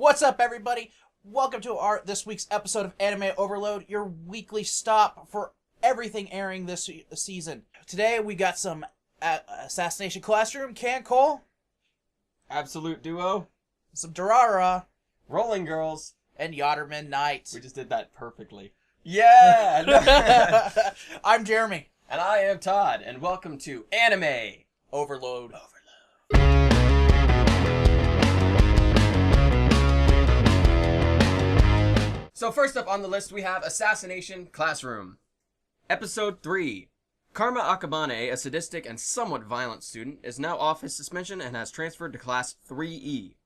What's up, everybody? Welcome to this week's episode of Anime Overload, your weekly stop for everything airing this season. Today we got some Assassination Classroom, Kancolle, Absolute Duo, some Durarara, Rolling Girls, and Yatterman Night. We just did that perfectly. Yeah! I'm Jerremy. And I am Todd, and welcome to Anime Overload. So first up on the list we have Assassination Classroom. Episode 3. Karma Akabane, a sadistic and somewhat violent student, is now off his suspension and has transferred to Class 3E.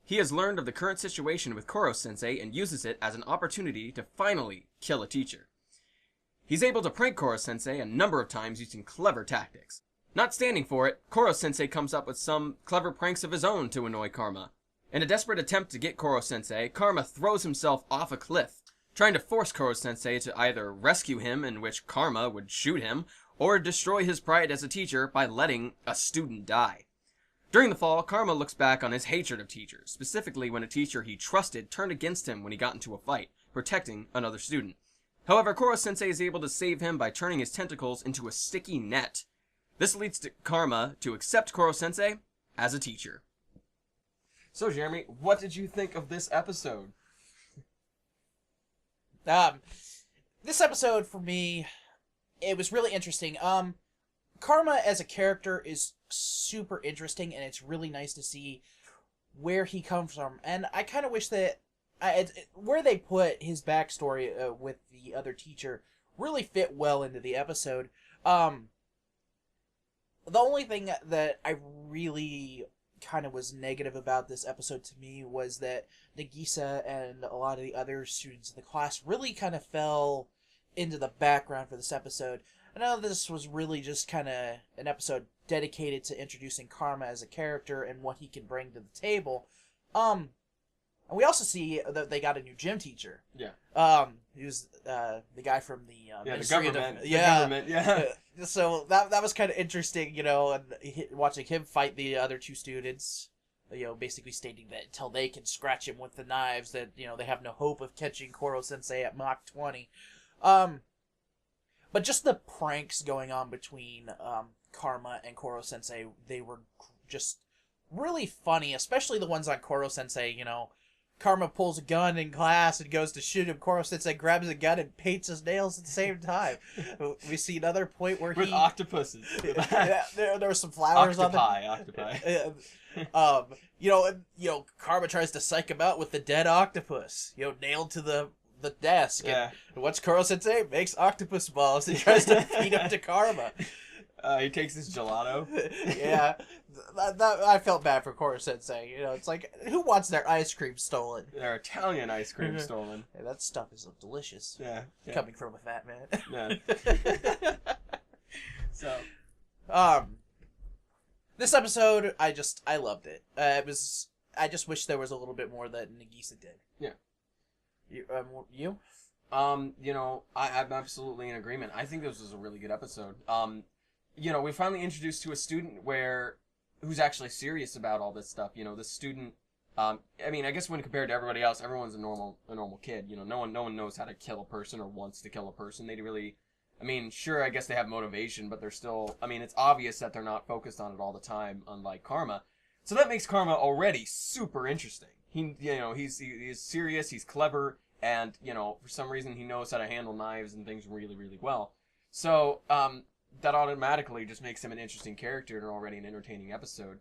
He has learned of the current situation with Koro-sensei and uses it as an opportunity to finally kill a teacher. He's able to prank Koro-sensei a number of times using clever tactics. Not standing for it, Koro-sensei comes up with some clever pranks of his own to annoy Karma. In a desperate attempt to get Koro-sensei, Karma throws himself off a cliff, trying to force Koro-sensei to either rescue him, in which Karma would shoot him, or destroy his pride as a teacher by letting a student die. During the fall, Karma looks back on his hatred of teachers, specifically when a teacher he trusted turned against him when he got into a fight, protecting another student. However, Koro-sensei is able to save him by turning his tentacles into a sticky net. This leads to Karma to accept Koro-sensei as a teacher. So, Jeremy, what did you think of this episode? This episode, for me, it was really interesting. Karma as a character is super interesting, and it's really nice to see where he comes from. And I kind of wish that where they put his backstory with the other teacher really fit well into the episode. The only thing that I really kind of was negative about this episode to me was that Nagisa and a lot of the other students in the class really kind of fell into the background for this episode. I know this was really just kind of an episode dedicated to introducing Karma as a character and what he can bring to the table. And we also see that they got a new gym teacher. Yeah. He was the guy from the Ministry the government. Yeah. So that was kind of interesting, and watching him fight the other two students, basically stating that until they can scratch him with the knives, that they have no hope of catching Koro-sensei at Mach 20. But just the pranks going on between Karma and Koro-sensei, they were just really funny, especially the ones on Koro-sensei. Karma pulls a gun in class and goes to shoot him. Koro-sensei grabs a gun and paints his nails at the same time. We see another point where with octopuses. Yeah, there were some flowers octopi. Karma tries to psych him out with the dead octopus, nailed to the desk. Yeah. And what's Koro-sensei? Makes octopus balls and tries to feed them to Karma. He takes his gelato. Yeah. I felt bad for Koro-sensei. It's like, who wants their ice cream stolen? Their Italian ice cream stolen. Yeah, that stuff is delicious. Yeah. Coming from a fat man. Yeah. So. This episode, I loved it. I just wish there was a little bit more that Nagisa did. Yeah. You? I'm absolutely in agreement. I think this was a really good episode. We finally introduced to a student who's actually serious about all this stuff. This student, I guess when compared to everybody else, everyone's a normal kid. No one knows how to kill a person or wants to kill a person. They really, sure, I guess they have motivation, but they're still, it's obvious that they're not focused on it all the time, unlike Karma. So that makes Karma already super interesting. He's serious, he's clever, and, for some reason he knows how to handle knives and things really, really well. So, that automatically just makes him an interesting character and already an entertaining episode.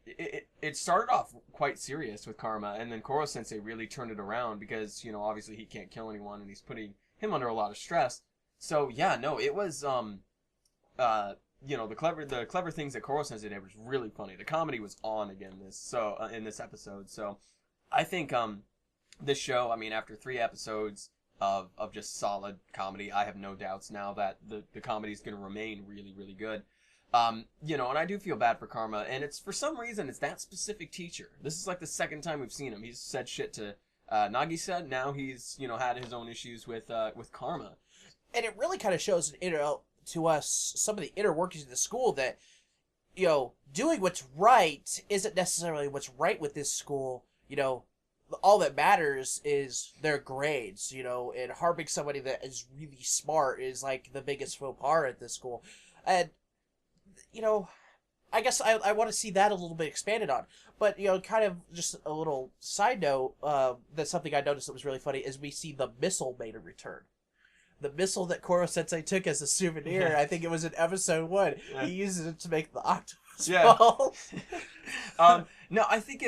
It started off quite serious with Karma, and then Koro-sensei really turned it around because, obviously he can't kill anyone and he's putting him under a lot of stress. So, yeah, no, it was, the clever things that Koro-sensei did was really funny. The comedy was on again in this episode. So, I think, this show, after 3 episodes of just solid comedy, I have no doubts now that the comedy is going to remain really, really good. And I do feel bad for Karma, and it's, for some reason, it's that specific teacher. This is like the second time we've seen him. He's said shit to Nagisa, now he's, had his own issues with Karma. And it really kind of shows, to us, some of the inner workings of the school that, doing what's right isn't necessarily what's right with this school. all that matters is their grades, you know, and harming somebody that is really smart is like the biggest faux pas at this school. And, you know, I guess I want to see that a little bit expanded on. But, you know, kind of just a little side note, that's something I noticed that was really funny, is we see the missile made a return. The missile that Koro Sensei took as a souvenir, I think it was in episode 1, he uses it to make the octopus ball. No, I think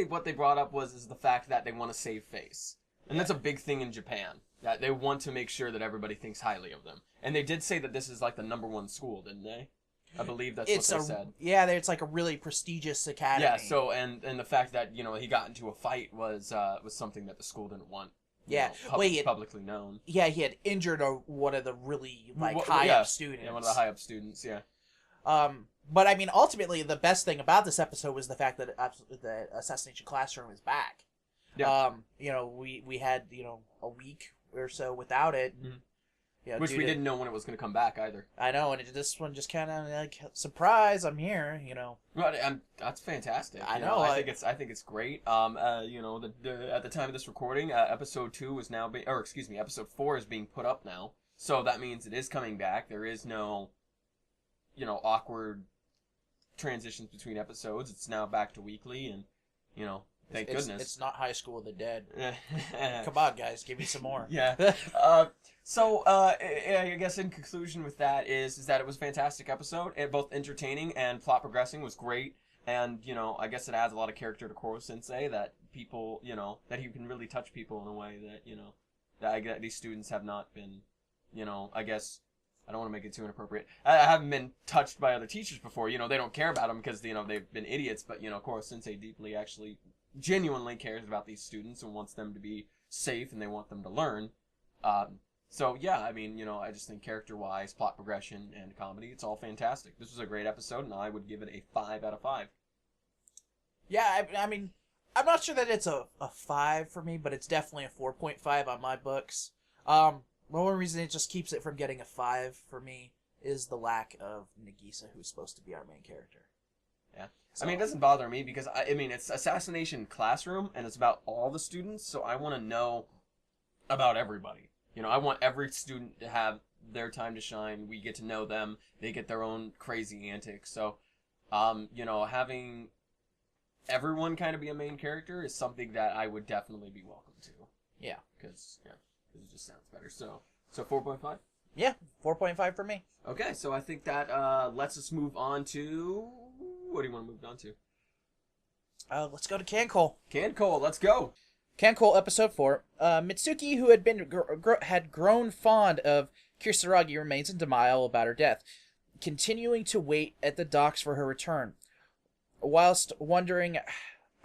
what they brought up is the fact that they want to save face. And that's a big thing in Japan. That they want to make sure that everybody thinks highly of them. And they did say that this is like the #1 school, didn't they? I believe that's what they said. Yeah, it's like a really prestigious academy. Yeah, so and the fact that, you know, he got into a fight was something that the school didn't want. Yeah, publicly known. Yeah, he had injured one of the really high up students. Yeah, one of the high up students. Yeah. But I mean, ultimately, the best thing about this episode was the fact that the Assassination Classroom is back. Yeah. You know, we had, you know, a week or so without it. Mm-hmm. You know, which we didn't know when it was going to come back either. I know, and this one just kind of like, surprise, I'm here, you know. Right, that's fantastic. I know. I think it's great. You know, at the time of this recording, episode 2 is now episode 4 is being put up now. So that means it is coming back. There is no, you know, awkward transitions between episodes. It's now back to weekly, and, you know, thank goodness. It's not High School of the Dead. Come on, guys, give me some more. Yeah. So, I guess in conclusion with that is that it was a fantastic episode. It both entertaining and plot progressing was great. And, you know, I guess it adds a lot of character to Koro Sensei that people, you know, that he can really touch people in a way that, you know, that these students have not been, you know, I guess, I don't want to make it too inappropriate. I haven't been touched by other teachers before. You know, they don't care about them because, you know, they've been idiots. But, you know, Koro Sensei deeply actually genuinely cares about these students and wants them to be safe and they want them to learn. So, yeah, I mean, you know, I just think character-wise, plot progression, and comedy, it's all fantastic. This was a great episode, and I would give it a 5 out of 5. Yeah, I mean, I'm not sure that it's a 5 for me, but it's definitely a 4.5 on my books. The only reason it just keeps it from getting a 5 for me is the lack of Nagisa, who's supposed to be our main character. Yeah. So, I mean, it doesn't bother me because, I mean, it's Assassination Classroom, and it's about all the students, so I want to know about everybody. You know, I want every student to have their time to shine. We get to know them. They get their own crazy antics. So, you know, having everyone kind of be a main character is something that I would definitely be welcome to. Yeah. Because it just sounds better. So 4.5? Yeah, 4.5 for me. Okay, so I think that lets us move on to... What do you want to move on to? Let's go to Kancolle. Kancolle, let's go. Kancolle, episode 4. Mitsuki, who had grown fond of Kisaragi, remains in denial about her death, continuing to wait at the docks for her return. Whilst wondering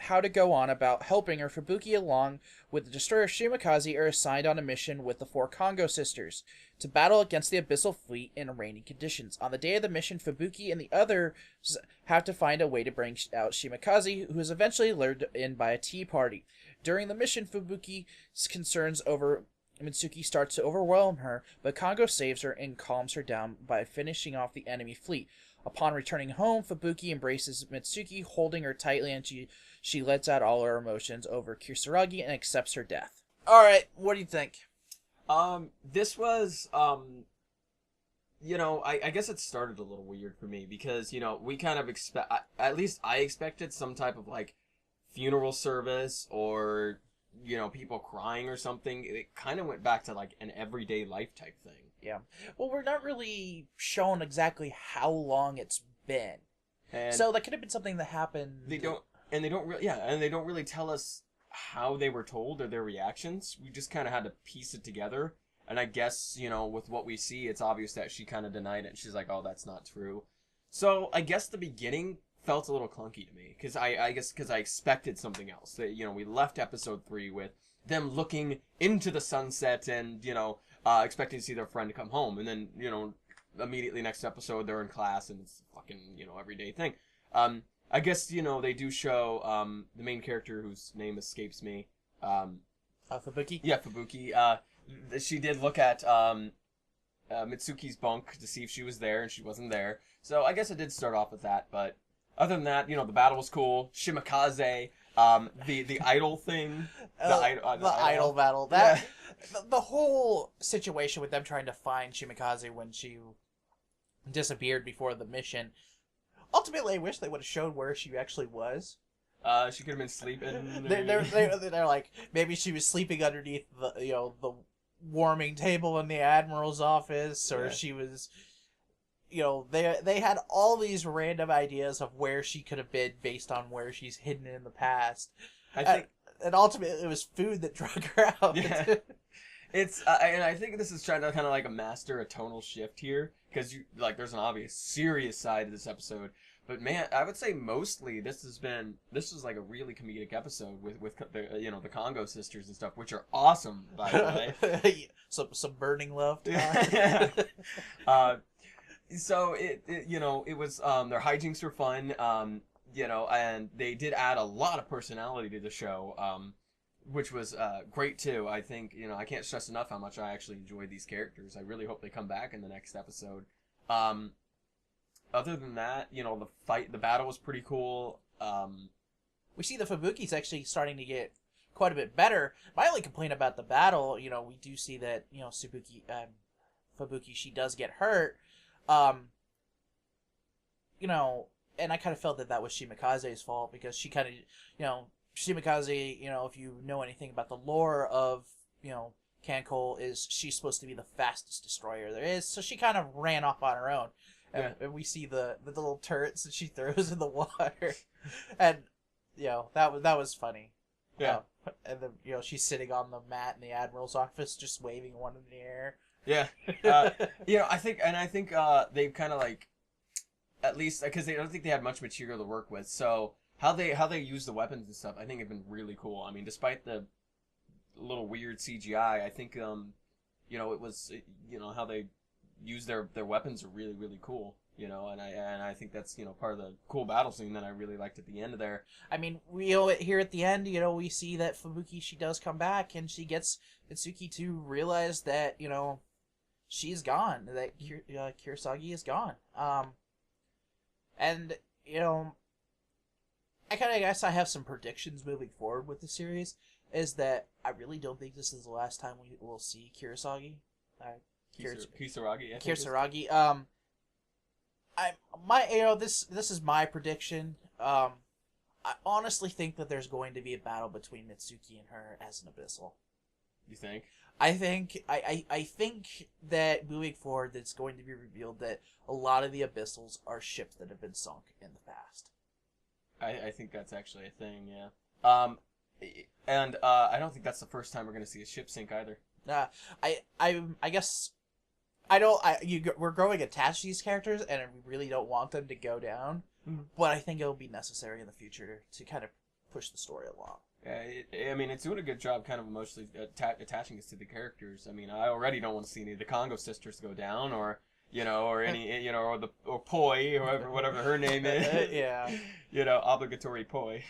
how to go on about helping her, Fubuki, along with the destroyer Shimakaze, are assigned on a mission with the 4 Kongo sisters to battle against the Abyssal Fleet in rainy conditions. On the day of the mission, Fubuki and the others have to find a way to bring out Shimakaze, who is eventually lured in by a tea party. During the mission, Fubuki's concerns over Mitsuki starts to overwhelm her, but Kongo saves her and calms her down by finishing off the enemy fleet. Upon returning home, Fubuki embraces Mitsuki, holding her tightly, and she lets out all her emotions over Kisaragi and accepts her death. Alright, what do you think? This was, you know, I guess it started a little weird for me because, you know, we kind of at least I expected some type of, like, funeral service or, you know, people crying or something. It kind of went back to, like, an everyday life type thing. Yeah. Well, we're not really shown exactly how long it's been. And so that could have been something that happened. They don't really tell us how they were told or their reactions. We just kind of had to piece it together. And I guess, you know, with what we see, it's obvious that she kind of denied it. She's like, oh, that's not true. So I guess the beginning felt a little clunky to me because I guess because I expected something else. That, you know, we left episode 3 with them looking into the sunset and, you know, expecting to see their friend come home, and then, you know, immediately next episode they're in class and it's a fucking, you know, everyday thing. I guess, you know, they do show the main character whose name escapes me. Fubuki? Yeah, Fubuki. She did look at Mitsuki's bunk to see if she was there, and she wasn't there. So I guess it did start off with that, but other than that, you know, the battle was cool. Shimakaze, The idol thing, the idol battle. That the whole situation with them trying to find Shimikaze when she disappeared before the mission. Ultimately, I wish they would have showed where she actually was. She could have been sleeping. They're like, maybe she was sleeping underneath the warming table in the admiral's office, or she was, they had all these random ideas of where she could have been based on where she's hidden in the past. I think, and ultimately it was food that drug her out. Yeah. And I think this is trying to kind of like master a tonal shift here, because there's an obvious serious side to this episode. But man, I would say mostly this was like a really comedic episode with the Congo sisters and stuff, which are awesome, by the way. some burning love. Yeah. So it was their hijinks were fun, and they did add a lot of personality to the show, which was great too. I think I can't stress enough how much I actually enjoyed these characters. I really hope they come back in the next episode. Other than that, the battle was pretty cool. We see the Fubuki's actually starting to get quite a bit better. My only complaint about the battle, we do see that, Fubuki, she does get hurt. And I kind of felt that was Shimikaze's fault, because she kind of, Shimikaze, if you know anything about the lore of, Kancolle, she's supposed to be the fastest destroyer there is, so she kind of ran off on her own. And we see the little turrets that she throws in the water, and that was funny. Yeah. And then she's sitting on the mat in the admiral's office, just waving one in the air. Yeah. I think they've kind of like, at least because I don't think they had much material to work with. So how they use the weapons and stuff, I think have been really cool. I mean, despite the little weird CGI, I think it was how they use their weapons are really, really cool, and I think that's part of the cool battle scene that I really liked at the end of there. I mean, here at the end, we see that Fubuki, she does come back, and she gets Mitsuki to realize that she's gone, that Kurosagi is gone. And I guess I have some predictions moving forward with the series. Is that I really don't think this is the last time we will see Kurosagi. Kisaragi. Kisaragi. This is my prediction. I honestly think that there's going to be a battle between Mitsuki and her as an abyssal. You think? I think that moving forward, it's going to be revealed that a lot of the abyssals are ships that have been sunk in the past. I think that's actually a thing. Yeah. And I don't think that's the first time we're going to see a ship sink either. I guess we're growing attached to these characters, and we really don't want them to go down. Mm-hmm. But I think it'll be necessary in the future to kind of push the story along. Yeah, I mean, it's doing a good job kind of emotionally attaching us to the characters. I mean, I already don't want to see any of the Congo sisters go down, or any, or Poi, or whatever her name is. Yeah. Obligatory Poi.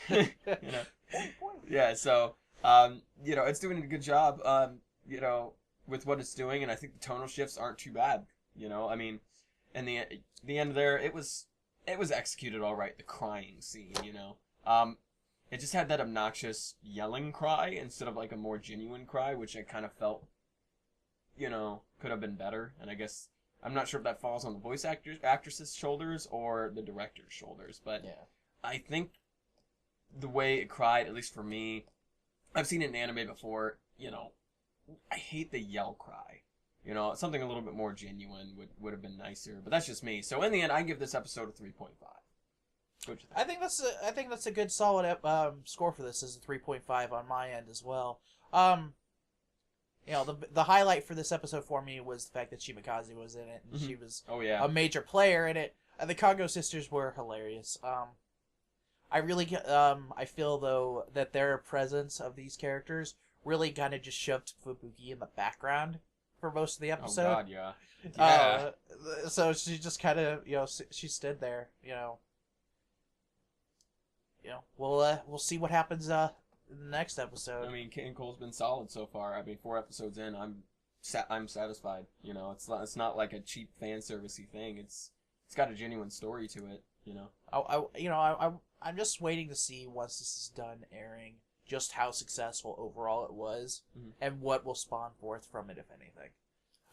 Yeah, so, it's doing a good job, with what it's doing, and I think the tonal shifts aren't too bad. I mean, and the end there, it was executed all right. The crying scene, it just had that obnoxious yelling cry instead of like a more genuine cry, which I kind of felt, could have been better. And I guess I'm not sure if that falls on the voice actress's shoulders or the director's shoulders, but yeah. I think the way it cried, at least for me, I've seen it in anime before. I hate the yell cry. Something a little bit more genuine would have been nicer, but that's just me. So in the end, I give this episode a 3.5. I think that's a good solid score for this. Is a 3.5 on my end as well. The highlight for this episode for me was the fact that Shimikaze was in it, and she was a major player in it. And the Congo sisters were hilarious. I feel though that their presence of these characters really kind of just shoved Fubuki in the background for most of the episode. Oh God, yeah. So she just kind of she stood there. We'll see what happens in the next episode. I mean, Kancolle's been solid so far. I mean, 4 episodes in, I'm satisfied. It's not like a cheap fan servicey thing. It's got a genuine story to it. I'm just waiting to see once this is done airing, just how successful overall it was, and what will spawn forth from it, if anything.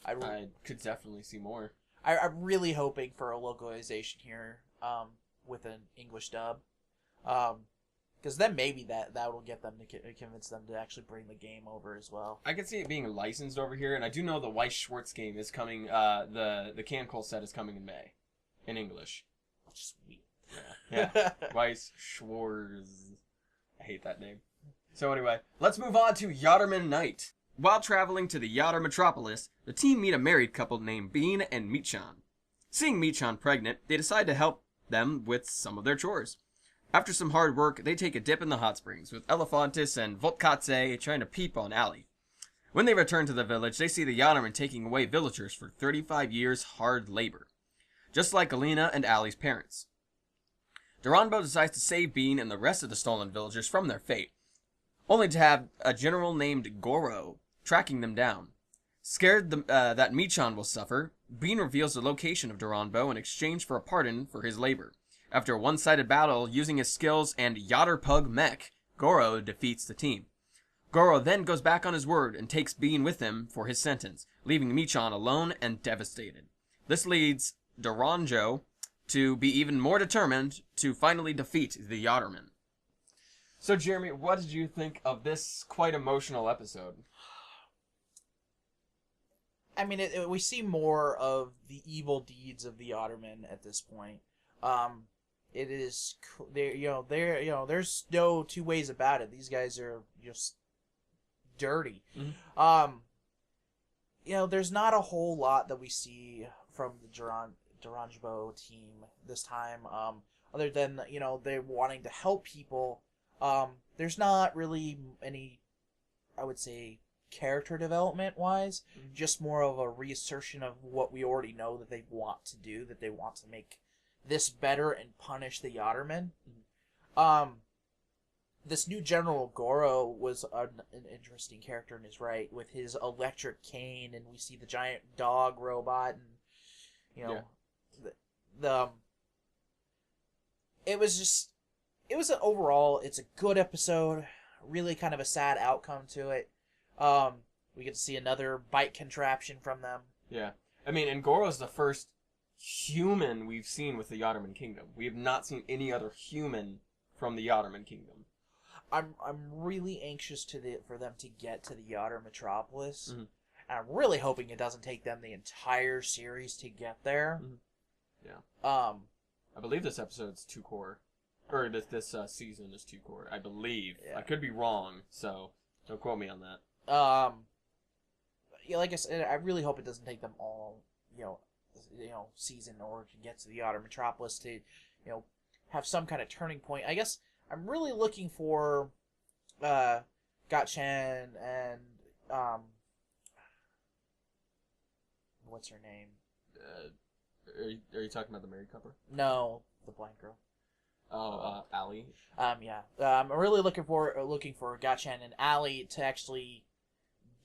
I could definitely see more. I'm really hoping for a localization here, with an English dub, because then maybe that will get them to convince them to actually bring the game over as well. I could see it being licensed over here, and I do know the Weiss Schwartz game is coming. The Kancolle set is coming in May, in English. Sweet. Yeah. Weiss Schwartz. I hate that name. So anyway, let's move on to Yatterman Night. While traveling to the Yatter metropolis, the team meet a married couple named Bean and Michan. Seeing Michan pregnant, they decide to help them with some of their chores. After some hard work, they take a dip in the hot springs, with Elefantis and Voltkatze trying to peep on Ali. When they return to the village, they see the Yattermen taking away villagers for 35 years' hard labor, just like Alina and Ali's parents. Duranbo decides to save Bean and the rest of the stolen villagers from their fate, only to have a general named Goro tracking them down. Scared that Michan will suffer, Bean reveals the location of Duranbo in exchange for a pardon for his labor. After a one-sided battle, using his skills and Yatterpug mech, Goro defeats the team. Goro then goes back on his word and takes Bean with him for his sentence, leaving Michan alone and devastated. This leads Duranjo to be even more determined to finally defeat the Yattermen. So, Jeremy, what did you think of this quite emotional episode? I mean, we see more of the evil deeds of the Yattermen at this point. It is there's no two ways about it. These guys are just dirty. There's not a whole lot that we see from the Durango team this time, other than they're wanting to help people. There's not really any, I would say, character development wise, just more of a reassertion of what we already know that they want to do, that they want to make this better and punish the Yattermen. This new General Goro was an interesting character in his right, with his electric cane, and we see the giant dog robot, and overall, it's a good episode. Really kind of a sad outcome to it. We get to see another bite contraption from them. Yeah. I mean, and Goro's the first human we've seen with the Yatterman Kingdom. We have not seen any other human from the Yatterman Kingdom. I'm really anxious for them to get to the Yatter metropolis. And I'm really hoping it doesn't take them the entire series to get there. Yeah. I believe this episode's 2 core. Or this season is 2 core, I believe. Yeah. I could be wrong, so don't quote me on that. Like I said, I really hope it doesn't take them all, season in order to get to the Yatter metropolis to, have some kind of turning point. I guess I'm really looking for, Gatchan and, what's her name? Are you talking about the married couple? No, the blind girl. Ali. Yeah. I'm really looking for Gatchan and Ali to actually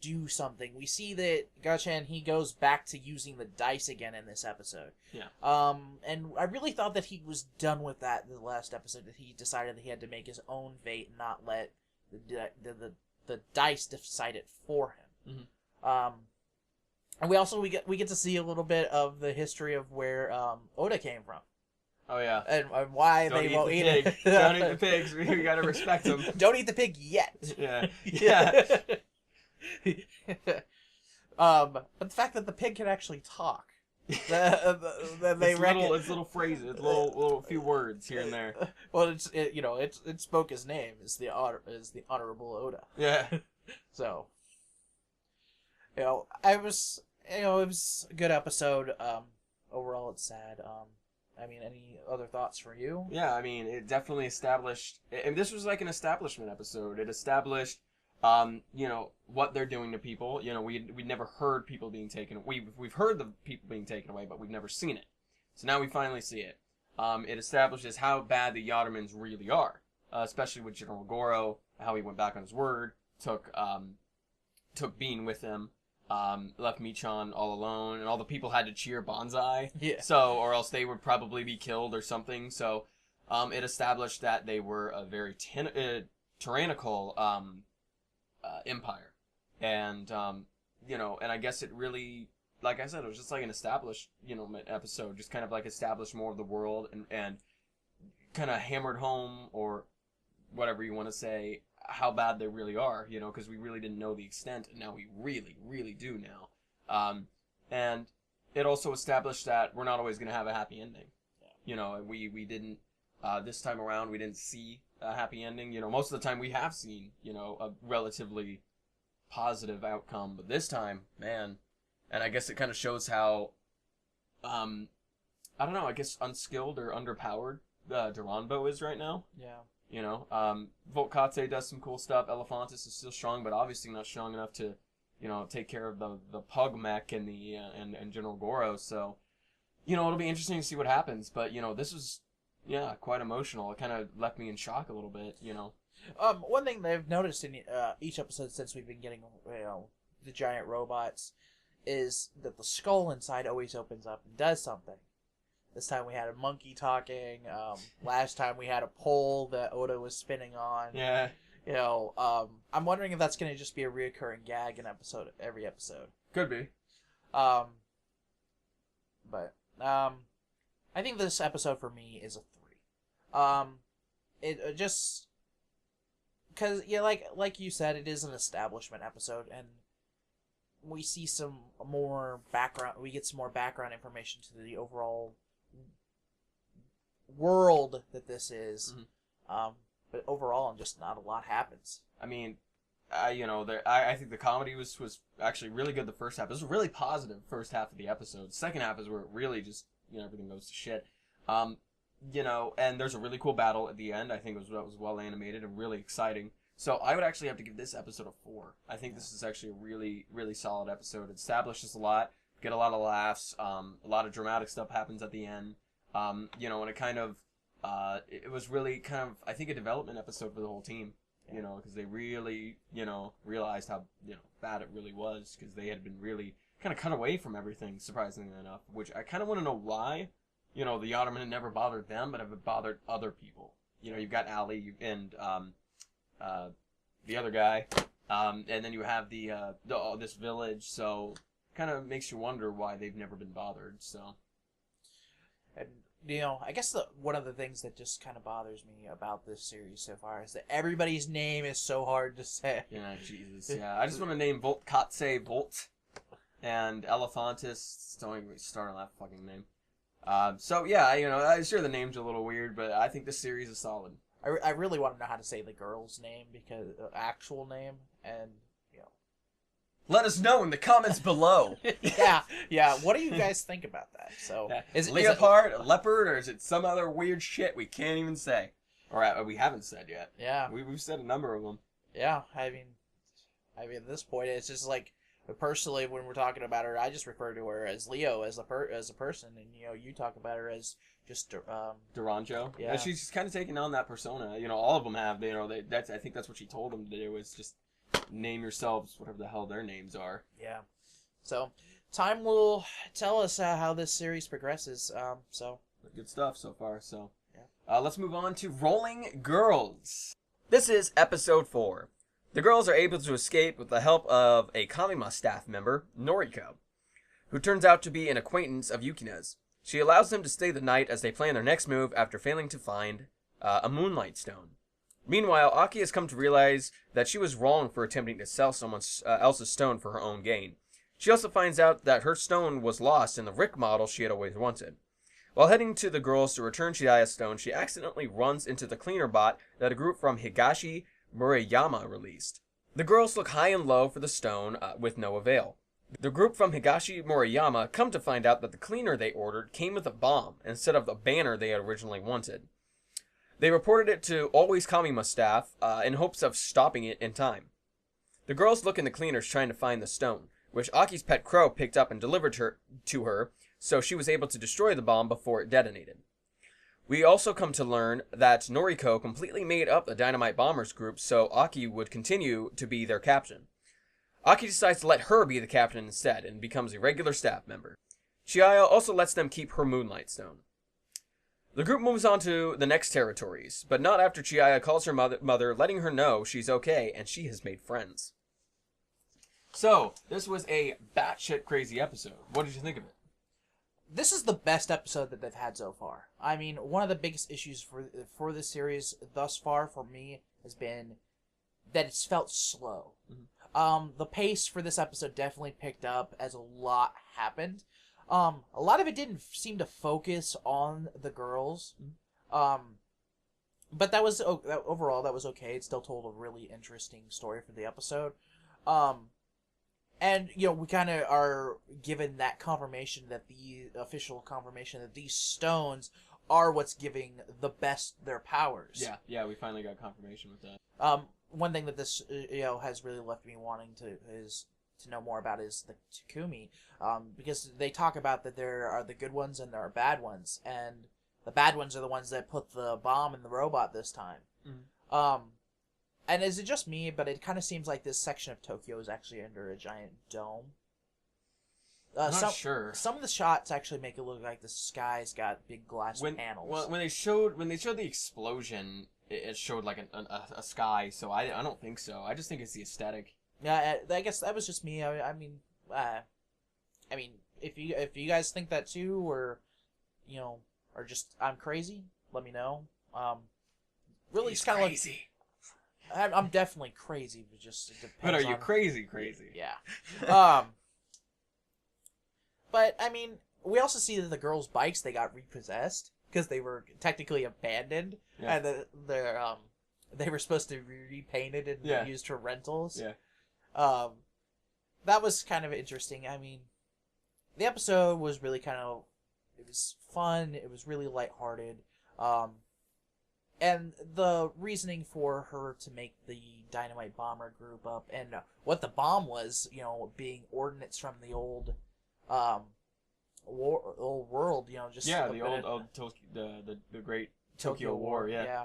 do something. We see that Gatchan, he goes back to using the dice again in this episode. Yeah. And I really thought that he was done with that in the last episode, that he decided that he had to make his own fate and not let the dice decide it for him. And we get to see a little bit of the history of where Oda came from. Oh yeah, and why don't they won't eat it. Don't eat the pigs. We gotta respect them. Don't eat the pig yet. Yeah. But the fact that the pig can actually talk, it's little phrases, it's little few words here and there. Well, it spoke his name is the Honorable Oda. Yeah. So, it was a good episode. Overall, it's sad. I mean, any other thoughts for you? Yeah, I mean, it definitely established, and this was like an establishment episode. It established, what they're doing to people. We'd never heard people being taken. We've heard the people being taken away, but we've never seen it. So now we finally see it. It establishes how bad the Yattermans really are, especially with General Goro, how he went back on his word, took Bean with him. Left Michan all alone, and all the people had to cheer Banzai. Yeah. So, or else they would probably be killed or something. So, It established that they were a very tyrannical empire, and and I guess it really, like I said, it was just like an established episode, just kind of like established more of the world and kind of hammered home, or whatever you want to say, how bad they really are, because we really didn't know the extent, and now we really, really do now. And it also established that we're not always going to have a happy ending. Yeah. We didn't, this time around, we didn't see a happy ending. Most of the time we have seen, a relatively positive outcome, but this time, man, and I guess it kind of shows how, I don't know, I guess unskilled or underpowered Duranbo is right now. Yeah. Volkate does some cool stuff. Elephantis is still strong, but obviously not strong enough to, take care of the Pug Mech and the and General Goro. So, it'll be interesting to see what happens. But this was, quite emotional. It kind of left me in shock a little bit. One thing that I've noticed in each episode since we've been getting the giant robots is that the skull inside always opens up and does something. This time we had a monkey talking. Last time we had a pole that Oda was spinning on. Yeah. I'm wondering if that's going to just be a reoccurring gag in every episode. Could be. But I think this episode for me is a 3. It just because like you said, it is an establishment episode, and we see some more background. We get some more background information to the overall world that this is. Mm-hmm. But overall, just not a lot happens. I mean, I think the comedy was actually really good the first half. It was a really positive first half of the episode. The second half is where it really just, everything goes to shit. And there's a really cool battle at the end. I think that was well animated and really exciting. So I would actually have to give this episode a 4. I think this is actually a really, really solid episode. It establishes a lot, get a lot of laughs, a lot of dramatic stuff happens at the end. And it kind of, it was really kind of, I think, a development episode for the whole team, because they really, realized how, bad it really was, because they had been really kind of cut away from everything, surprisingly enough, which I kind of want to know why, the Yatterman had never bothered them, but have bothered other people. You've got Ali and, the other guy, and then you have this village, so kind of makes you wonder why they've never been bothered, so. And I guess one of the things that just kind of bothers me about this series so far is that everybody's name is so hard to say. Yeah, Jesus, yeah. I just want to name Volkate Volt and Elephantis. Don't even start on that fucking name. So, yeah, I'm sure the name's a little weird, but I think this series is solid. I really want to know how to say the girl's name, because actual name, and, Let us know in the comments below. yeah. What do you guys think about that? So, is it leopard, a leopard, or is it some other weird shit we can't even say, or we haven't said yet? Yeah, we've said a number of them. Yeah, I mean, at this point, it's just like, personally, when we're talking about her, I just refer to her as Leo as a person, and you talk about her as just Duranjo. Yeah, she's kind of taking on that persona. All of them have. I think that's what she told them to do, is just name yourselves whatever the hell their names are. Yeah. So, time will tell us how this series progresses. Good stuff so far. So, yeah. Let's move on to Rolling Girls. This is episode 4. The girls are able to escape with the help of a Kamima staff member, Noriko, who turns out to be an acquaintance of Yukina's. She allows them to stay the night as they plan their next move after failing to find a Moonlight Stone. Meanwhile, Aki has come to realize that she was wrong for attempting to sell someone else's stone for her own gain. She also finds out that her stone was lost in the Rick model she had always wanted. While heading to the girls to return Chidaya's stone, she accidentally runs into the cleaner bot that a group from Higashi Murayama released. The girls look high and low for the stone, with no avail. The group from Higashi Murayama come to find out that the cleaner they ordered came with a bomb instead of the banner they had originally wanted. They reported it to Always Kamima staff in hopes of stopping it in time. The girls look in the cleaners trying to find the stone, which Aki's pet crow picked up and delivered to her, so she was able to destroy the bomb before it detonated. We also come to learn that Noriko completely made up the Dynamite Bombers group so Aki would continue to be their captain. Aki decides to let her be the captain instead and becomes a regular staff member. Chihaya also lets them keep her Moonlight Stone. The group moves on to the next territories, but not after Chiaya calls her mother, letting her know she's okay and she has made friends. So, this was a batshit crazy episode. What did you think of it? This is the best episode that they've had so far. I mean, one of the biggest issues for this series thus far for me has been that it's felt slow. Mm-hmm. The pace for this episode definitely picked up as a lot happened. A lot of it didn't seem to focus on the girls. But that was overall that was okay. It still told a really interesting story for the episode. And, we kind of are given that confirmation, that the official confirmation that these stones are what's giving the best their powers. Yeah, we finally got confirmation with that. One thing that this, has really left me wanting to know more about is the Takumi. Because they talk about that there are the good ones and there are bad ones. And the bad ones are the ones that put the bomb in the robot this time. Mm-hmm. And is it just me, but it kind of seems like this section of Tokyo is actually under a giant dome. I'm not sure. Some of the shots actually make it look like the sky's got big glass panels. Well, when they showed the explosion, it showed like a sky. So I don't think so. I just think it's the aesthetic. Yeah, I guess that was just me. I mean, if you guys think that too, or or just I'm crazy, let me know. Really, it's kind of like. I'm definitely crazy, but just it depends. But are you crazy? Yeah. But I mean, we also see that the girls' bikes, they got repossessed because they were technically abandoned, and they were supposed to be repainted and used for rentals. Yeah. That was kind of interesting. I mean, the episode was really it was fun. It was really lighthearted. And the reasoning for her to make the dynamite bomber group up, and what the bomb was, being ordnance from the old, old world, just the old the great Tokyo War, yeah.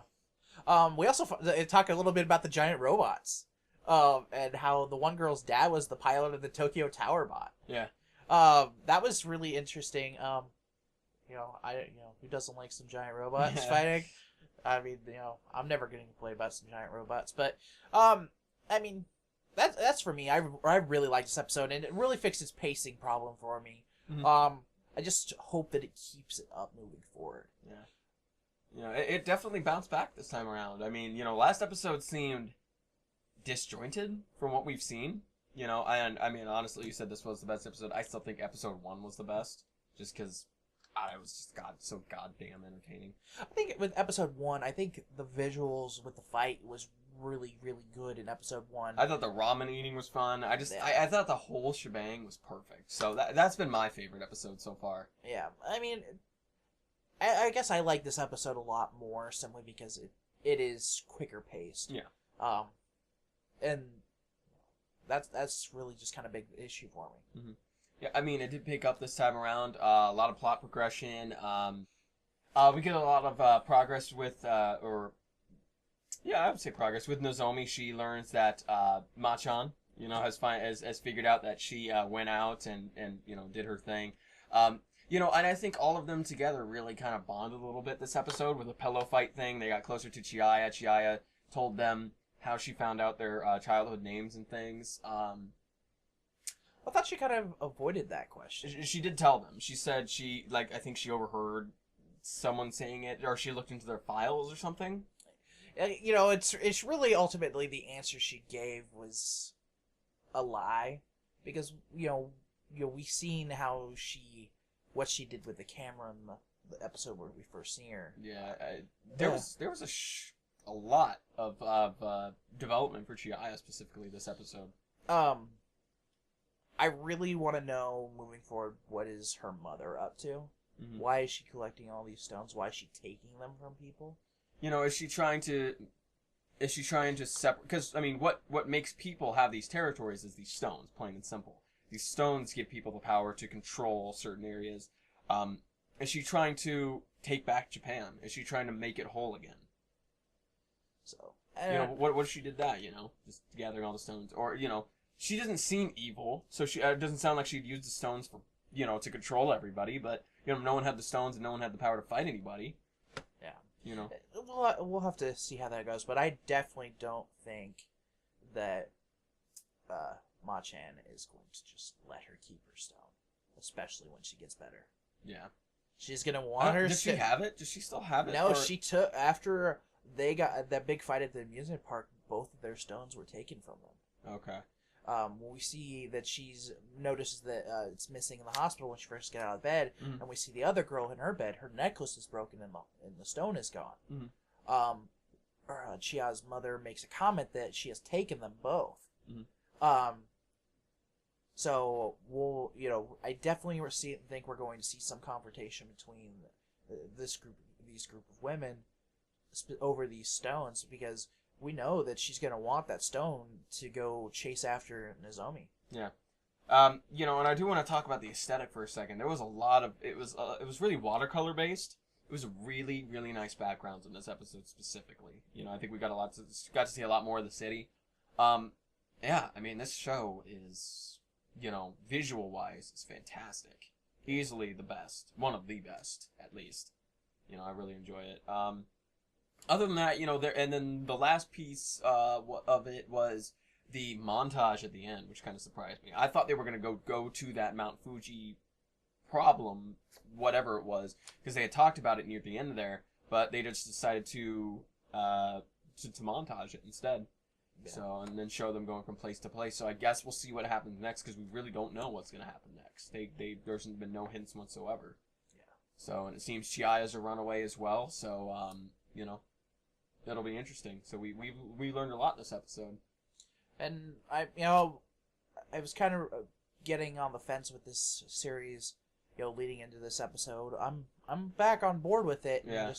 We also talk a little bit about the giant robots, and how the one girl's dad was the pilot of the Tokyo Tower bot. Yeah. That was really interesting. Who doesn't like some giant robots fighting? I mean, I'm never getting to play about some giant robots, but, I mean, that's for me. I really like this episode, and it really fixed its pacing problem for me. Mm-hmm. I just hope that it keeps it up moving forward. Yeah. It definitely bounced back this time around. I mean, last episode seemed disjointed from what we've seen, and, I mean, honestly, you said this was the best episode. I still think episode 1 was the best, just because it was just so goddamn entertaining. I think with episode 1, I think the visuals with the fight was really, really good in episode 1. I thought the ramen eating was fun. I thought the whole shebang was perfect. So that's been my favorite episode so far. Yeah, I mean, I guess I like this episode a lot more simply because it is quicker paced. Yeah. And that's really just kind of a big issue for me. Mm-hmm. Yeah, I mean, it did pick up this time around. A lot of plot progression. We get a lot of progress with, I would say progress with Nozomi. She learns that Machan, has figured out that she went out and did her thing. And I think all of them together really kind of bonded a little bit this episode with the pillow fight thing. They got closer to Chiaya. Chiaya told them how she found out their childhood names and things. I thought she kind of avoided that question. She did tell them. She said I think she overheard someone saying it, or she looked into their files or something. It's really ultimately the answer she gave was a lie, because we seen what she did with the camera in the episode where we first seen her. Yeah, there was a lot of development for Chiaya specifically this episode. I really want to know, moving forward, what is her mother up to? Mm-hmm. Why is she collecting all these stones? Why is she taking them from people? Is she trying to separate? Because, I mean, what makes people have these territories is these stones, plain and simple. These stones give people the power to control certain areas. Is she trying to take back Japan? Is she trying to make it whole again? So, what if she did that, just gathering all the stones? Or, she doesn't seem evil, so she it doesn't sound like she'd use the stones for, to control everybody, but, no one had the stones and no one had the power to fight anybody. you know. We'll have to see how that goes, but I definitely don't think that Ma-chan is going to just let her keep her stone, especially when she gets better. Yeah. She's gonna want her. Does she have it? Does she still have it? No, she took after they got that big fight at the amusement park. Both of their stones were taken from them. Okay. We see that she's notices that it's missing in the hospital when she first gets out of bed, and we see the other girl in her bed. Her necklace is broken and the stone is gone. Chia's mother makes a comment that she has taken them both. So I definitely think we're going to see some confrontation between these group of women over these stones, because we know that she's going to want that stone to go chase after Nozomi. Yeah. And I do want to talk about the aesthetic for a second. There was a lot of it was really watercolor based. It was really, really nice backgrounds in this episode specifically. I think we got to see a lot more of the city. Yeah, I mean, this show is, visual wise, it's fantastic. Easily the best, one of the best, at least. I really enjoy it. Other than that, and then the last piece of it was the montage at the end, which kind of surprised me. I thought they were going to go to that Mount Fuji problem, whatever it was, because they had talked about it near the end there, but they just decided to montage it instead. Yeah. So, and then show them going from place to place. So I guess we'll see what happens next, because we really don't know what's going to happen next. There's been no hints whatsoever. Yeah. So, and it seems Chia is a runaway as well. So, that'll be interesting. So we learned a lot this episode. And I was kind of getting on the fence with this series, leading into this episode. I'm back on board with it. Yeah.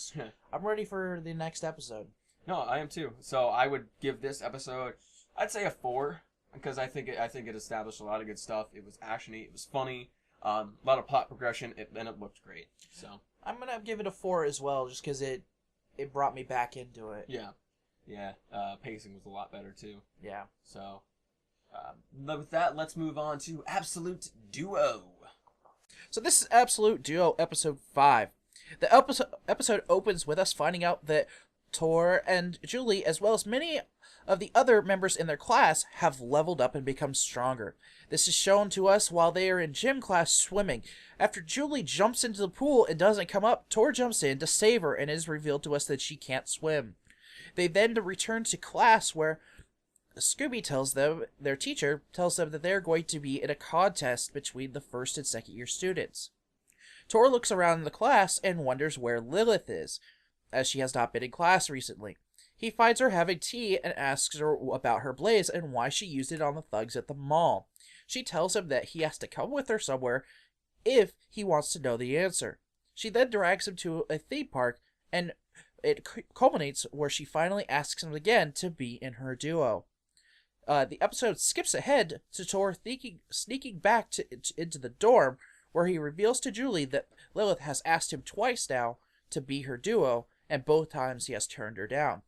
I'm ready for the next episode. No, I am too. So I would give this episode, I'd say a 4, because I think it established a lot of good stuff. It was actiony, it was funny, a lot of plot progression, and it looked great. So I'm gonna give it a 4 as well, just because it brought me back into it. Yeah. Pacing was a lot better too. Yeah. So with that, let's move on to Absolute Duo. So this is Absolute Duo episode 5. The episode opens with us finding out that Tor and Julie, as well as many of the other members in their class, have leveled up and become stronger. This is shown to us while they are in gym class swimming. After Julie jumps into the pool and doesn't come up, Tor jumps in to save her, and it is revealed to us that she can't swim. They then return to class, where Scooby their teacher tells them that they're going to be in a contest between the first and second year students. Tor looks around the class and wonders where Lilith is, as she has not been in class recently. He finds her having tea and asks her about her blaze and why she used it on the thugs at the mall. She tells him that he has to come with her somewhere if he wants to know the answer. She then drags him to a theme park, and it culminates where she finally asks him again to be in her duo. The episode skips ahead to Tor sneaking back into the dorm, where he reveals to Julie that Lilith has asked him twice now to be her duo, and both times he has turned her down.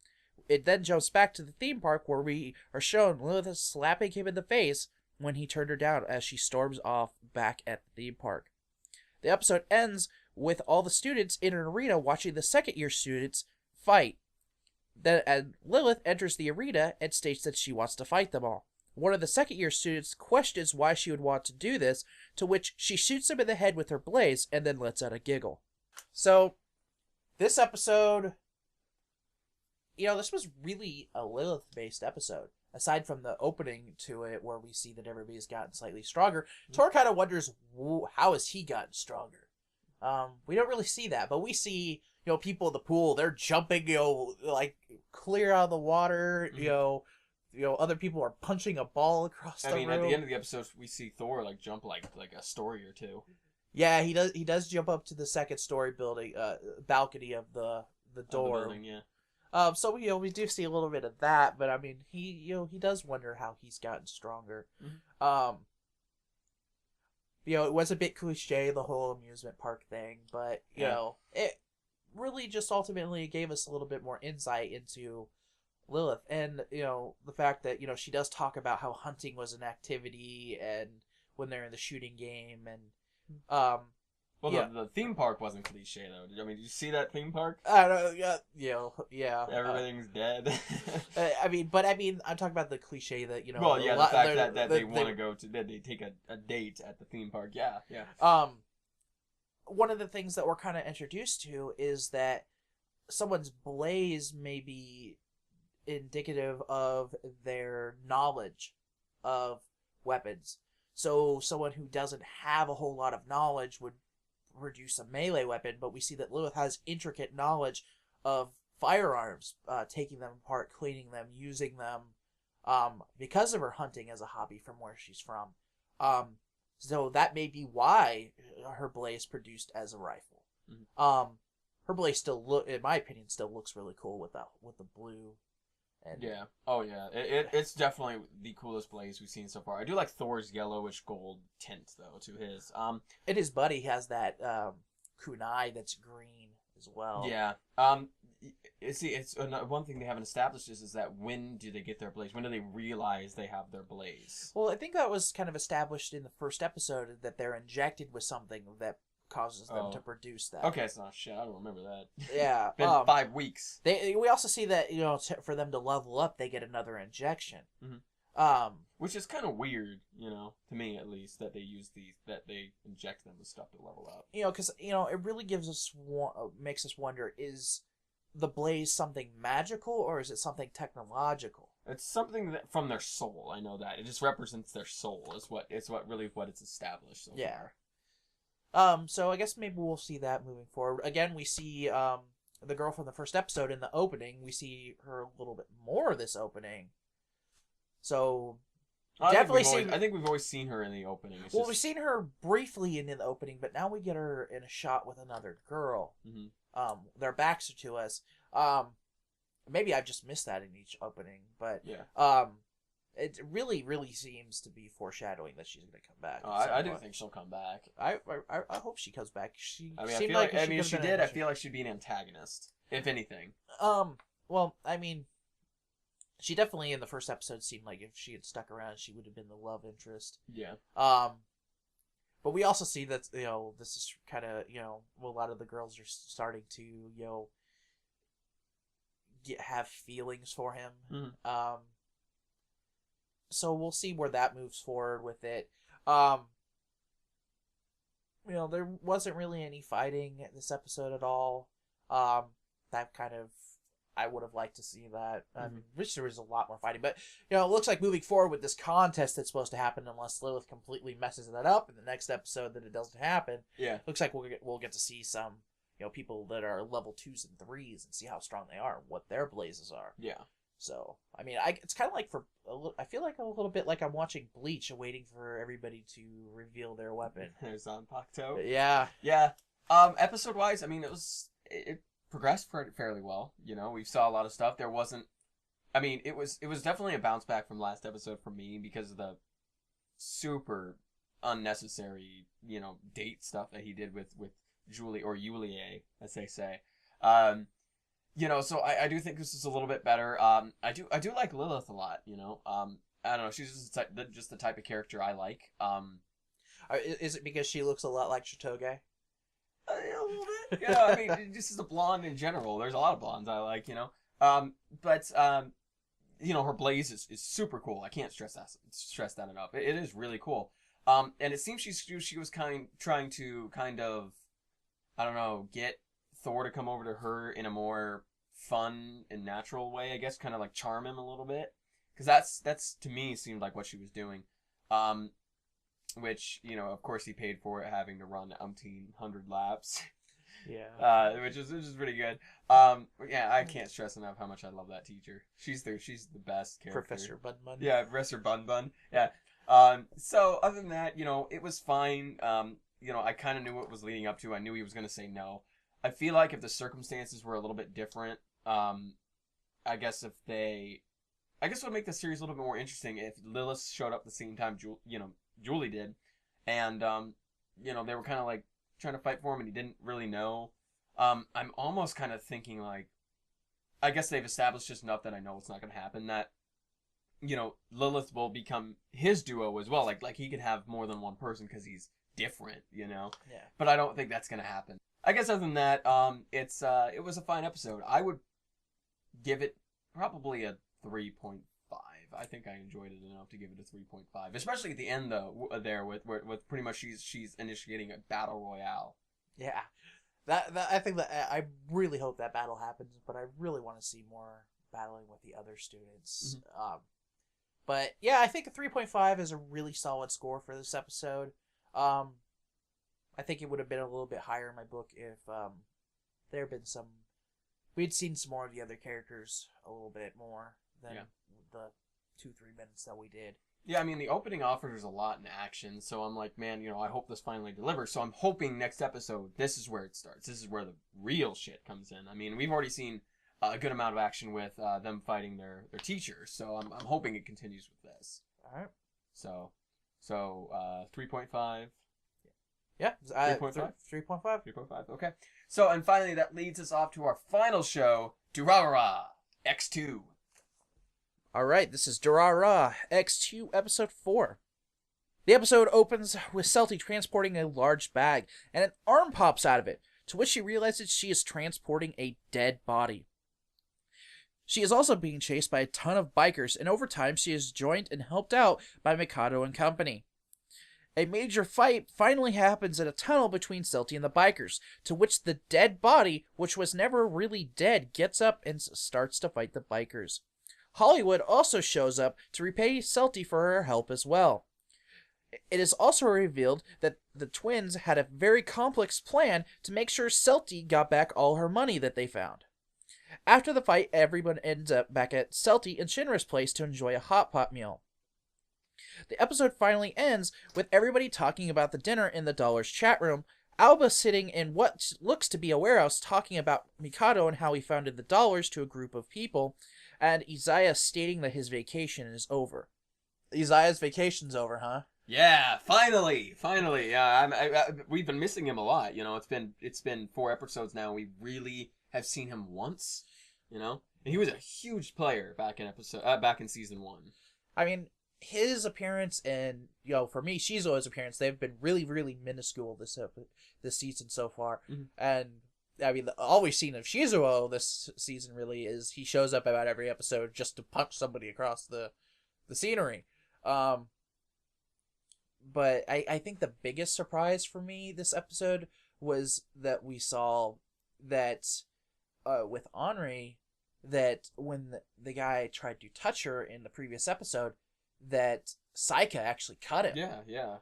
It then jumps back to the theme park, where we are shown Lilith slapping him in the face when he turned her down as she storms off back at the theme park. The episode ends with all the students in an arena watching the second year students fight. Then Lilith enters the arena and states that she wants to fight them all. One of the second year students questions why she would want to do this, to which she shoots him in the head with her blaze and then lets out a giggle. So, this episode, this was really a Lilith-based episode. Aside from the opening to it, where we see that everybody's gotten slightly stronger, Tor kind of wonders, how has he gotten stronger? We don't really see that, but we see, people in the pool, they're jumping, like, clear out of the water, other people are punching a ball across the room. At the end of the episode, we see Thor, jump, like a story or two. Yeah, he does jump up to the second story building, balcony of the door. Of the building, yeah. So we do see a little bit of that, but he does wonder how he's gotten stronger. Mm-hmm. It was a bit cliche, the whole amusement park thing, but it really just ultimately gave us a little bit more insight into Lilith, and the fact that she does talk about how hunting was an activity, and when they're in the shooting game, and Well, yeah. the theme park wasn't cliche though. Did you see that theme park? I don't know. Yeah. Everything's dead. I mean, I'm talking about the cliche that Well, yeah, the fact that they want to go to that they take a date at the theme park. Yeah, yeah. One of the things that we're kind of introduced to is that someone's blaze may be indicative of their knowledge of weapons. So someone who doesn't have a whole lot of knowledge would produce a melee weapon, but we see that Lilith has intricate knowledge of firearms, taking them apart, cleaning them, using them, because of her hunting as a hobby from where she's from. So that may be why her blaze produced as a rifle. Mm-hmm. Her blaze in my opinion, still looks really cool with the blue. And yeah. Oh yeah. It's definitely the coolest blaze we've seen so far. I do like Thor's yellowish gold tint though to his. And his buddy has that kunai that's green as well. Yeah. See, it's one thing they haven't established is that when do they get their blaze? When do they realize they have their blaze? Well, I think that was kind of established in the first episode that they're injected with something that causes them to produce that. Okay, it's not shit. I don't remember that. Yeah. Been 5 weeks. We also see that, for them to level up, they get another injection. Mm-hmm. Which is kind of weird, to me at least, that they use that they inject them with stuff to level up. Because, it really makes us wonder, is the blaze something magical or is it something technological? It's something from their soul. I know that. It just represents their soul. What it's established so far. So I guess maybe we'll see that moving forward. Again, we see the girl from the first episode in the opening. We see her a little bit more this opening. So I think we've always seen her in the opening. We've seen her briefly in the opening, but now we get her in a shot with another girl. Mm-hmm. Their backs are to us. Maybe I've just missed that in each opening, but yeah. It really, really seems to be foreshadowing that she's going to come back. I do think she'll come back. I hope she comes back. She if she did, I feel like she'd be an antagonist, if anything. Well, I mean, she definitely in the first episode seemed like if she had stuck around, she would have been the love interest. Yeah. But we also see that this is kind of a lot of the girls are starting to have feelings for him. Mm-hmm. So we'll see where that moves forward with it. There wasn't really any fighting this episode at all. That kind of, I would have liked to see that. I wish there was a lot more fighting, but it looks like moving forward with this contest that's supposed to happen, unless Lilith completely messes that up in the next episode, that it doesn't happen. Yeah, looks like we'll get to see some people that are level 2s and 3s and see how strong they are, what their blazes are. Yeah. So, I mean, it's kind of like I feel like a little bit like I'm watching Bleach, waiting for everybody to reveal their weapon. There's Zanpakuto. Yeah. Yeah. Episode wise, I mean, it progressed fairly well. We saw a lot of stuff. There wasn't. I mean, it was definitely a bounce back from last episode for me because of the super unnecessary, date stuff that he did with Julie or Yulie, as they say. So I do think this is a little bit better. I do like Lilith a lot. I don't know. She's just the type of character I like. Is it because she looks a lot like Shitoge? A little bit. Yeah, I mean, just as a blonde in general. There's a lot of blondes I like. But her blaze is super cool. I can't stress that enough. It is really cool. And it seems she was trying to kind of, I don't know, get Thor to come over to her in a more fun and natural way, I guess, kind of like charm him a little bit, because that's to me seemed like what she was doing, which of course he paid for it, having to run 100 laps. Yeah. Which is pretty good. Yeah, I can't stress enough how much I love that teacher. She's the best character. Professor Bun. Yeah, Professor Bun. Yeah. So other than that, it was fine. I kind of knew what was leading up to. I knew he was going to say no. I feel like if the circumstances were a little bit different, I guess it would make the series a little bit more interesting if Lilith showed up the same time Julie did, and they were kind of like trying to fight for him and he didn't really know. I'm almost kind of thinking like, I guess they've established just enough that I know it's not going to happen, that Lilith will become his duo as well, like he could have more than one person because he's different, you know. Yeah. But I don't think that's gonna happen. I guess other than that, it was a fine episode. I would give it probably a 3.5. I think I enjoyed it enough to give it a 3.5, especially at the end though. There with pretty much she's initiating a battle royale. Yeah, that I think that I really hope that battle happens, but I really want to see more battling with the other students. Mm-hmm. But yeah, I think a 3.5 is a really solid score for this episode. I think it would have been a little bit higher in my book if there had been we'd seen some more of the other characters a little bit more than the 2-3 minutes that we did. Yeah, I mean, the opening offers a lot in action, so I'm like, man, I hope this finally delivers. So I'm hoping next episode, this is where it starts. This is where the real shit comes in. I mean, we've already seen a good amount of action with them fighting their teachers, so I'm hoping it continues with this. All right. So 3.5. Yeah, 3.5? 3.5. 3.5, okay. So, and finally, that leads us off to our final show, Durarara, X2. All right, this is Durarara, X2, Episode 4. The episode opens with Celty transporting a large bag, and an arm pops out of it, to which she realizes she is transporting a dead body. She is also being chased by a ton of bikers, and over time she is joined and helped out by Mikado and company. A major fight finally happens in a tunnel between Celty and the bikers, to which the dead body, which was never really dead, gets up and starts to fight the bikers. Hollywood also shows up to repay Celty for her help as well. It is also revealed that the twins had a very complex plan to make sure Celty got back all her money that they found. After the fight, everyone ends up back at Celty and Shinra's place to enjoy a hot pot meal. The episode finally ends with everybody talking about the dinner in the Dollars chat room, Alba sitting in what looks to be a warehouse talking about Mikado and how he founded the Dollars to a group of people, and Isaiah stating that his vacation is over. Isaiah's vacation's over, huh? Yeah, finally. Yeah, we've been missing him a lot. It's been 4 episodes now. We really have seen him once. And he was a huge player back in season 1. I mean, his appearance and for me, Shizuo's appearance, they've been really, really minuscule this season so far. Mm-hmm. And I mean, all we've seen of Shizuo this season really is he shows up about every episode just to punch somebody across the scenery. But I think the biggest surprise for me this episode was that we saw that with Henri, that when the guy tried to touch her in the previous episode, that Saika actually cut him. Yeah.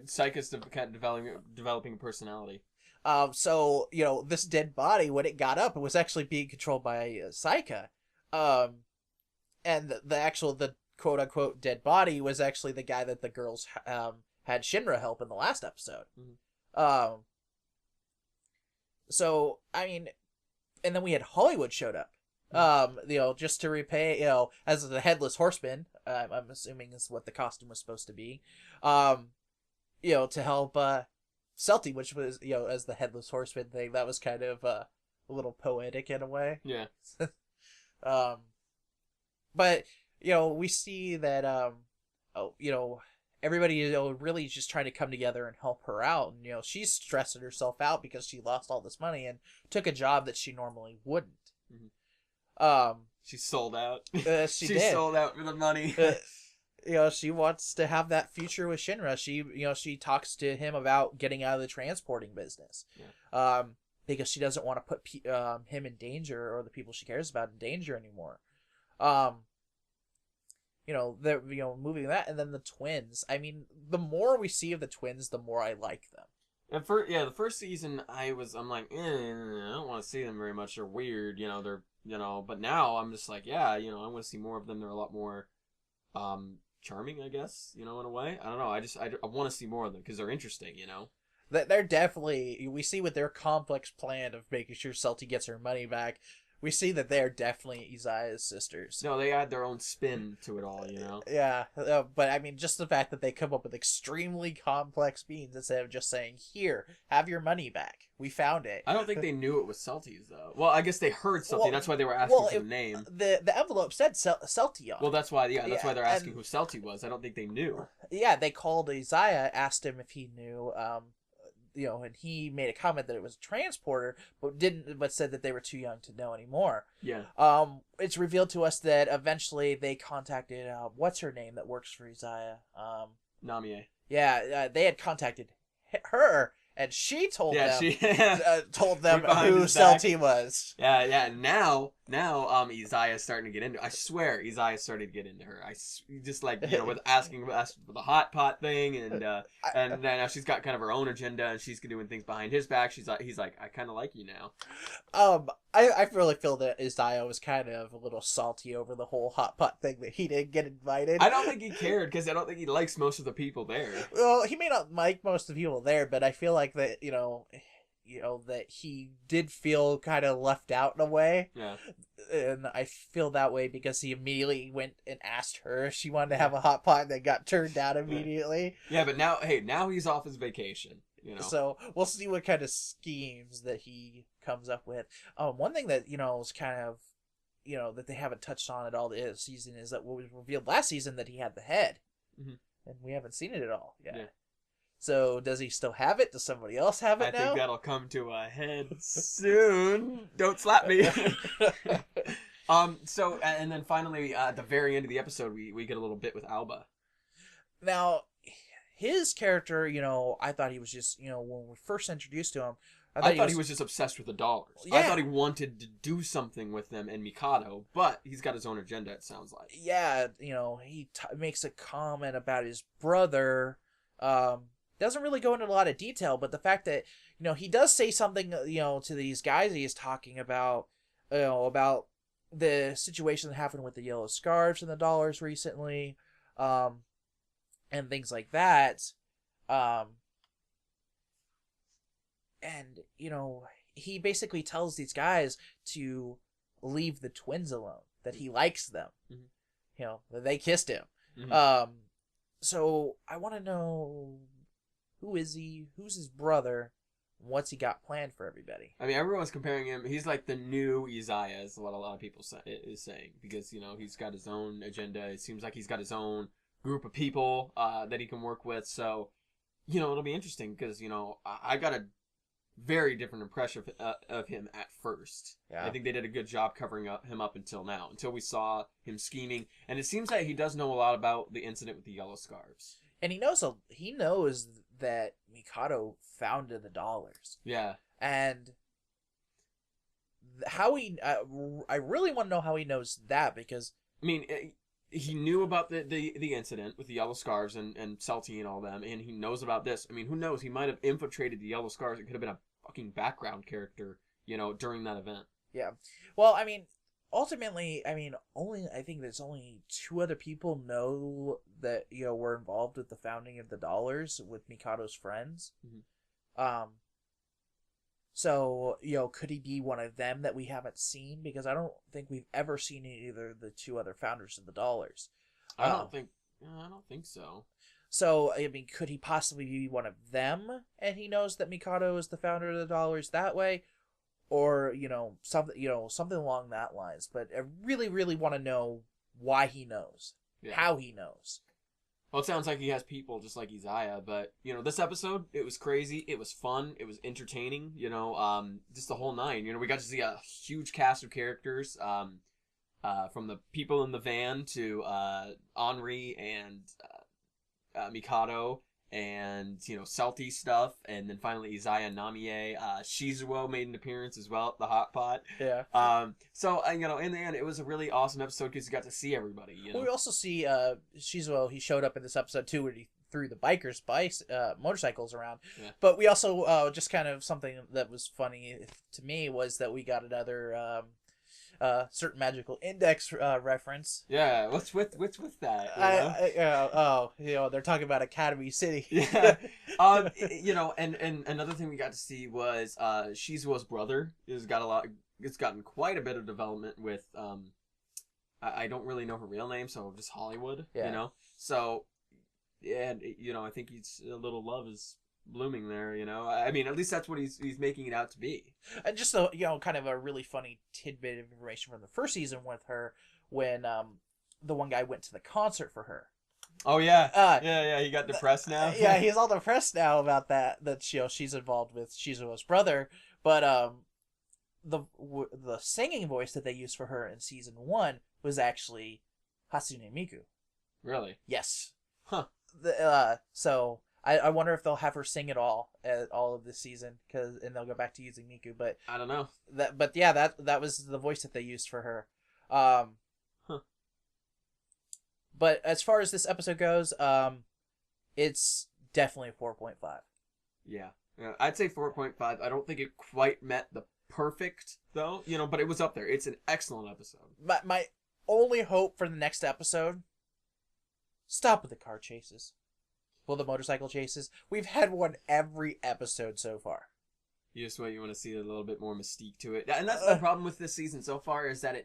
Saika's developing a personality. So, this dead body, when it got up, it was actually being controlled by Saika. And the quote-unquote dead body was actually the guy that the girls had Shinra help in the last episode. Mm-hmm. So, I mean, and then we had Hollywood showed up. Just to repay, as the Headless Horseman, I'm assuming is what the costume was supposed to be, to help Celty, which was, as the Headless Horseman thing, that was kind of a little poetic in a way. Yeah. But, we see that, everybody, really just trying to come together and help her out. And, she's stressing herself out because she lost all this money and took a job that she normally wouldn't. Mm-hmm. She sold out. She did. Sold out for the money. She wants to have that future with Shinra. She talks to him about getting out of the transporting business. Yeah. Because she doesn't want to put him in danger or the people she cares about in danger anymore. They're moving that, and then the twins. I mean, the more we see of the twins, the more I like them. The first season, I'm like, I don't want to see them very much. They're weird, they're, but now I'm just like, I want to see more of them. They're a lot more, charming, I guess, in a way. I don't know. I want to see more of them because they're interesting, They're definitely, we see with their complex plan of making sure Celty gets her money back, we see that they're definitely Isaiah's sisters. No, they add their own spin to it all, you know? Yeah, but I mean, just the fact that they come up with extremely complex beans instead of just saying, "Here, have your money back. We found it." I don't think they knew it was Celties, though. Well, I guess they heard something. That's why they were asking for the name. The envelope said Celtion. Well, that's why. Yeah, that's why they're asking who Celti was. I don't think they knew. Yeah, they called Isaiah, asked him if he knew. And he made a comment that it was a transporter, but said that they were too young to know anymore. Yeah. It's revealed to us that eventually they contacted what's her name that works for Isaiah. Namie. Yeah, they had contacted her, and she told them she told them who Celti was. Yeah. Now, Isaiah's starting to get into. I swear, Isaiah started to get into her. Just like with asking for the hot pot thing, and now she's got kind of her own agenda, and she's doing things behind his back. He's like, I kind of like you now. I really feel that Isaiah was kind of a little salty over the whole hot pot thing that he didn't get invited. I don't think he cared because I don't think he likes most of the people there. Well, he may not like most of the people there, but I feel like that that he did feel kind of left out in a way. Yeah. And I feel that way because he immediately went and asked her if she wanted to have a hot pot and then got turned down immediately. Yeah, but now he's off his vacation. So we'll see what kind of schemes that he comes up with. One thing that is kind of that they haven't touched on at all this season is that what was revealed last season that he had the head, and we haven't seen it at all yet. Yeah. So does he still have it? Does somebody else have it now? I think that'll come to a head soon. Don't slap me. So and then finally at the very end of the episode we get a little bit with Alba. Now his character, I thought he was just, when we first introduced to him, I thought he was just obsessed with the dollars. Yeah. I thought he wanted to do something with them and Mikado, but he's got his own agenda, it sounds like. Yeah, he makes a comment about his brother. Doesn't really go into a lot of detail, but the fact that, he does say something, to these guys he is talking about, about the situation that happened with the yellow scarves and the dollars recently, and things like that. And, he basically tells these guys to leave the twins alone, that he likes them. Mm-hmm. That they kissed him. Mm-hmm. So I want to know, who is he? Who's his brother? What's he got planned for everybody? I mean, everyone's comparing him. He's like the new Isaiah, is what a lot of people is saying. Because, he's got his own agenda. It seems like he's got his own group of people that he can work with. So, it'll be interesting because, I got a very different impression of him at first. Yeah. I think they did a good job covering him up until now, until we saw him scheming. And it seems like he does know a lot about the incident with the yellow scarves. And he knows that Mikado founded the dollars. Yeah. And how I really want to know how he knows that, because I mean, he knew about the incident with the yellow scarves and Celti and all them, and he knows about this. I mean, who knows? He might have infiltrated the yellow scarves. It could have been a fucking background character, during that event. Yeah. Well, I mean, ultimately, I think there's only 2 other people know that, were involved with the founding of the dollars with Mikado's friends. Mm-hmm. So, could he be one of them that we haven't seen? Because I don't think we've ever seen either of the 2 other founders of the dollars. I don't think so. So, I mean, could he possibly be one of them, and he knows that Mikado is the founder of the dollars that way? Or, something along that lines. But I really, really want to know why he knows. Yeah. How he knows. Well, it sounds like he has people just like Isaiah, but, this episode, it was crazy, it was fun, it was entertaining, just the whole 9. We got to see a huge cast of characters, from the people in the van to Henri and Mikado, and, Celti stuff, and then finally Isaiah and Namie. Shizuo made an appearance as well at the hot pot. Yeah. So, in the end, it was a really awesome episode because you got to see everybody, Well, we also see Shizuo, he showed up in this episode too, where he threw the bikers' motorcycles around. Yeah. But we also, just kind of something that was funny to me was that we got another... certain magical index reference. Yeah, what's with that? They're talking about Academy City. Yeah, and another thing we got to see was Shizuo's brother. He's got it's gotten quite a bit of development with I don't really know her real name, so just Hollywood. Yeah. You know, so and you know I think he's a little love is blooming there. You know, I mean at least that's what he's making it out to be. And just a, you know, kind of a really funny tidbit of information from the first season with her when the one guy went to the concert for her. Oh yeah, yeah. He got depressed now. Yeah, he's all depressed now about that. That, you know, she's involved with Shizuo's brother. But the singing voice that they used for her in season 1 was actually Hatsune Miku. Really? Yes. Huh. So I wonder if they'll have her sing it all of this season, and they'll go back to using Miku. But I don't know. But yeah, that was the voice that they used for her. But as far as this episode goes, it's definitely a 4.5. Yeah, I'd say 4.5. I don't think it quite met the perfect, though, you know, but it was up there. It's an excellent episode. My only hope for the next episode, stop with the car chases. Well, the motorcycle chases. We've had one every episode so far. You want to see a little bit more mystique to it. And that's the problem with this season so far, is that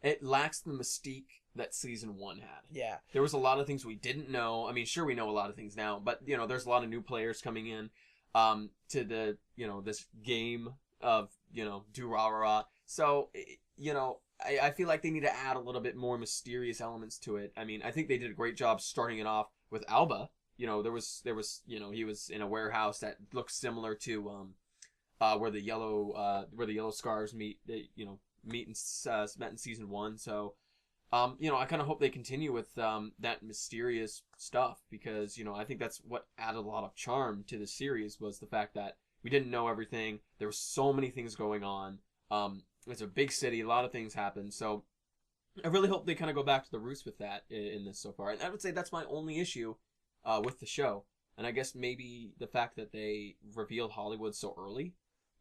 it lacks the mystique that season 1 had. Yeah. There was a lot of things we didn't know. I mean, sure, we know a lot of things now, but, you know, there's a lot of new players coming in to the, you know, this game of, you know, Durarara. So, you know, I feel like they need to add a little bit more mysterious elements to it. I mean, I think they did a great job starting it off with Alba. You know, there was, you know, he was in a warehouse that looks similar to where the yellow scars meet. Met in season 1. So, you know, I kind of hope they continue with that mysterious stuff, because, you know, I think that's what added a lot of charm to the series, was the fact that we didn't know everything. There were so many things going on. It's a big city. A lot of things happen. So I really hope they kind of go back to the roots with that in this so far. And I would say that's my only issue with the show. And I guess maybe the fact that they revealed Hollywood so early,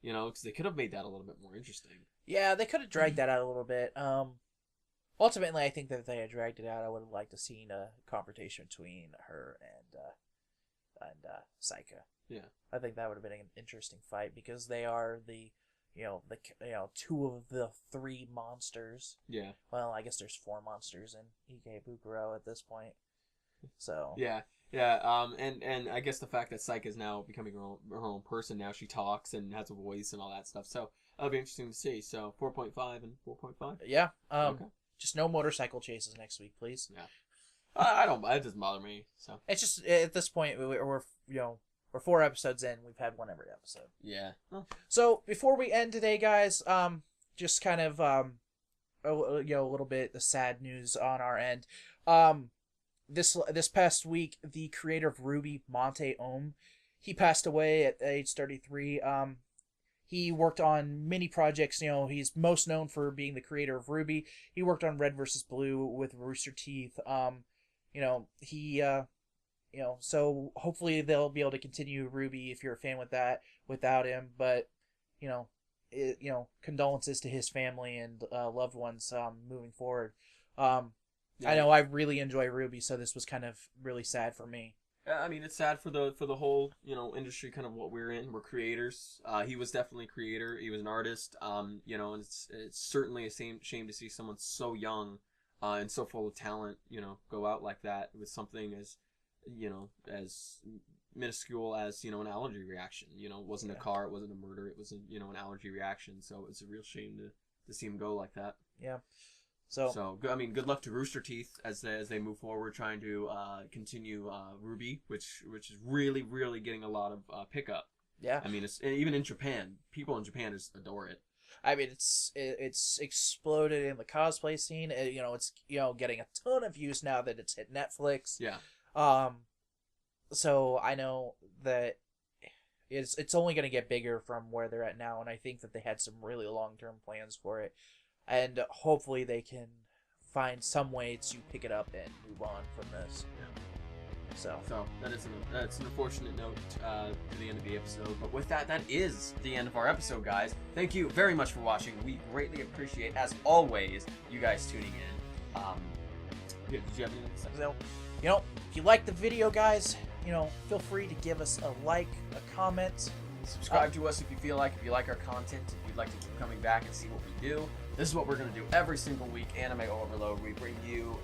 you know, because they could have made that a little bit more interesting. Yeah, they could have dragged that out a little bit. Ultimately, I think that if they had dragged it out, I would have liked to seen a confrontation between her and Saika. Yeah, I think that would have been an interesting fight, because they are the 2 of the 3 monsters. Yeah. Well, I guess there's 4 monsters in Ikebukuro at this point. So. Yeah. And I guess the fact that Saika is now becoming her own person now, she talks and has a voice and all that stuff. So that'll be interesting to see. So 4.5 and 4.5. Yeah. Okay. Just no motorcycle chases next week, please. Yeah. I don't. It doesn't bother me. So it's just at this point we're 4 episodes in. We've had one every episode. Yeah. Oh. So before we end today, guys, just kind of a little bit of sad news on our end. This past week, the creator of RWBY, Monte Ohm, he passed away at age 33. He worked on many projects. You know, he's most known for being the creator of RWBY. He worked on Red vs. Blue with Rooster Teeth. So hopefully they'll be able to continue RWBY if you're a fan with that without him. But, condolences to his family and loved ones moving forward. Yeah. I know I really enjoy RWBY, so this was kind of really sad for me. I mean, it's sad for the whole, industry, kind of what we're in. We're creators. He was definitely a creator. He was an artist. And it's certainly a shame to see someone so young, and so full of talent, go out like that with something as minuscule as, an allergy reaction. It wasn't a car, it wasn't a murder, it was an allergy reaction. So it's a real shame to see him go like that. Yeah. So good luck to Rooster Teeth as they move forward, trying to continue RWBY, which is really, really getting a lot of pickup. Yeah. I mean, it's even in Japan, people in Japan just adore it. I mean, it's exploded in the cosplay scene. It's getting a ton of views now that it's hit Netflix. Yeah. So I know that it's only going to get bigger from where they're at now, and I think that they had some really long-term plans for it. And hopefully they can find some way to pick it up and move on from this. Yeah. So that's an unfortunate note to the end of the episode. But with that is the end of our episode, guys. Thank you very much for watching. We greatly appreciate, as always, you guys tuning in. Did you have anything to say? So, if you like the video, guys, feel free to give us a like, a comment, Subscribe to us if you feel like, if you like our content, if you'd like to keep coming back and see what we do. This is what we're going to do every single week, Anime Overload. We bring you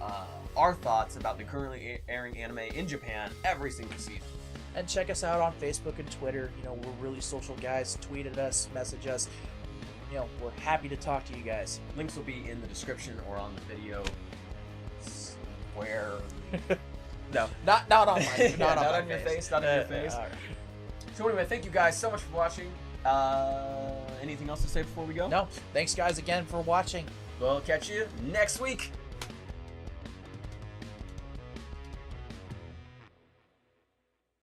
our thoughts about the currently airing anime in Japan every single season. And check us out on Facebook and Twitter. You know, we're really social guys. Tweet at us, message us. You know, we're happy to talk to you guys. Links will be in the description or on the video. Where? No. Not on my Yeah, not on, not my on your face. face, not on your face. All right. So anyway, thank you guys so much for watching. Anything else to say before we go? No, thanks guys again for watching. We'll catch you next week.